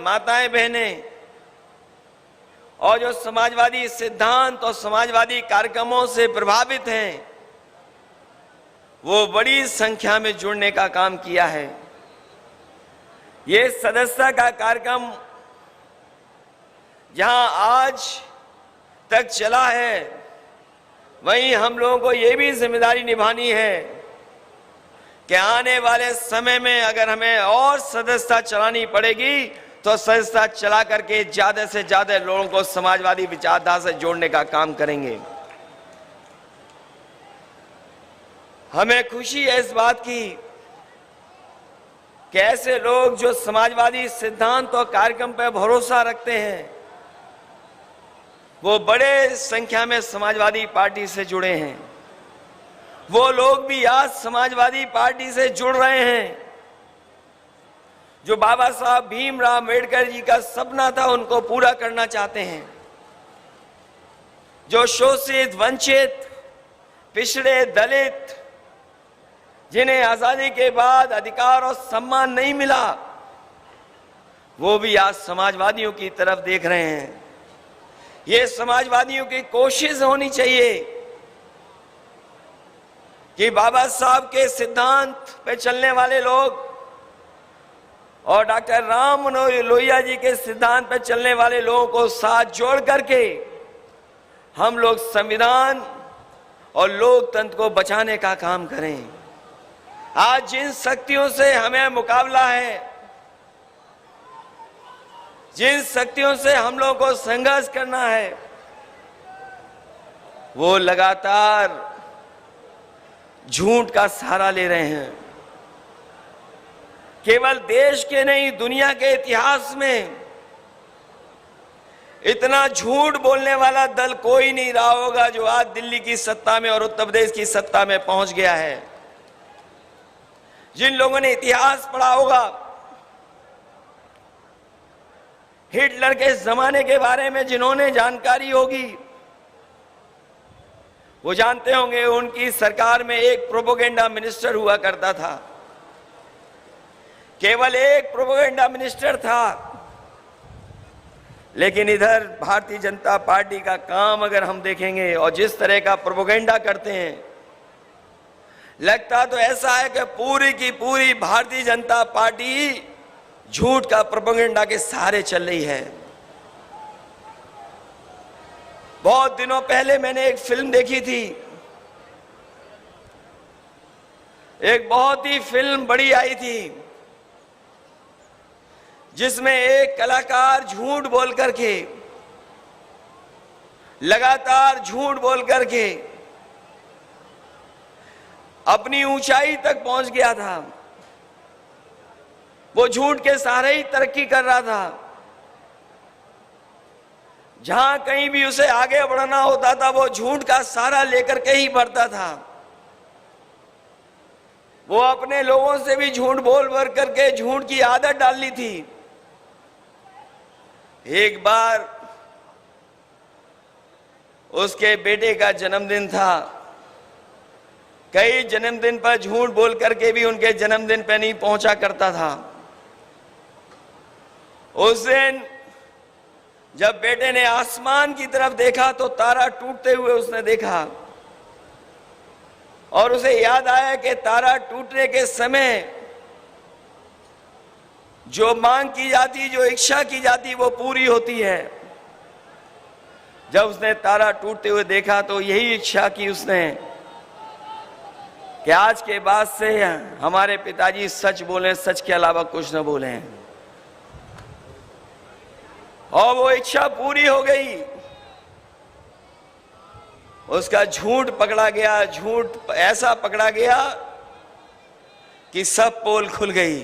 माताएं बहनें और जो समाजवादी सिद्धांत और समाजवादी कार्यक्रमों से प्रभावित हैं, वो बड़ी संख्या में जुड़ने का काम किया है। ये सदस्यता का कार्यक्रम जहां आज तक चला है, वहीं हम लोगों को ये भी जिम्मेदारी निभानी है कि आने वाले समय में अगर हमें और सदस्यता चलानी पड़ेगी तो सदस्यता चला करके ज्यादा से ज्यादा लोगों को समाजवादी विचारधारा से जोड़ने का काम करेंगे। हमें खुशी है इस बात की कि ऐसे लोग जो समाजवादी सिद्धांत और कार्यक्रम पर भरोसा रखते हैं, वो बड़े संख्या में समाजवादी पार्टी से जुड़े हैं। वो लोग भी आज समाजवादी पार्टी से जुड़ रहे हैं। जो बाबा साहब भीमराव अम्बेडकर जी का सपना था, उनको पूरा करना चाहते हैं। जो शोषित, वंचित, पिछड़े, दलित, जिन्हें आजादी के बाद अधिकार और सम्मान नहीं मिला, वो भी आज समाजवादियों की तरफ देख रहे हैं। ये समाजवादियों की कोशिश होनी चाहिए कि बाबा साहब के सिद्धांत पे चलने वाले लोग और डॉक्टर राम मनोहर लोहिया जी के सिद्धांत पे चलने वाले लोगों को साथ जोड़ करके हम लोग संविधान और लोकतंत्र को बचाने का काम करें। आज जिन शक्तियों से हमें मुकाबला है, जिन शक्तियों से हम लोगों को संघर्ष करना है, वो लगातार झूठ का सहारा ले रहे हैं। केवल देश के नहीं, दुनिया के इतिहास में इतना झूठ बोलने वाला दल कोई नहीं रहा होगा जो आज दिल्ली की सत्ता में और उत्तर प्रदेश की सत्ता में पहुंच गया है। जिन लोगों ने इतिहास पढ़ा होगा, हिटलर के जमाने के बारे में जिन्होंने जानकारी होगी, वो जानते होंगे उनकी सरकार में एक प्रोपेगेंडा मिनिस्टर हुआ करता था। केवल एक प्रोपेगेंडा मिनिस्टर था। लेकिन इधर भारतीय जनता पार्टी का काम अगर हम देखेंगे और जिस तरह का प्रोपेगेंडा करते हैं, लगता तो ऐसा है कि पूरी की पूरी भारतीय जनता पार्टी झूठ का प्रोपेगेंडा के सहारे चल रही है। बहुत दिनों पहले मैंने एक फिल्म देखी थी। एक बहुत ही फिल्म बड़ी आई थी, जिसमें एक कलाकार झूठ बोल करके, लगातार झूठ बोल करके अपनी ऊंचाई तक पहुंच गया था। वो झूठ के सहारे ही तरक्की कर रहा था। जहां कहीं भी उसे आगे बढ़ना होता था, वो झूठ का सहारा लेकर के ही बढ़ता था। वो अपने लोगों से भी झूठ बोल भर करके झूठ की आदत डाल ली थी। एक बार उसके बेटे का जन्मदिन था। कई जन्मदिन पर झूठ बोल करके भी उनके जन्मदिन पर नहीं पहुंचा करता था। उस दिन जब बेटे ने आसमान की तरफ देखा तो तारा टूटते हुए उसने देखा, और उसे याद आया कि तारा टूटने के समय जो मांग की जाती, जो इच्छा की जाती, वो पूरी होती है। जब उसने तारा टूटते हुए देखा तो यही इच्छा की उसने कि आज के बाद से हमारे पिताजी सच बोलें, सच के अलावा कुछ न बोलें। और वो इच्छा पूरी हो गई। उसका झूठ पकड़ा गया। झूठ ऐसा पकड़ा गया कि सब पोल खुल गई।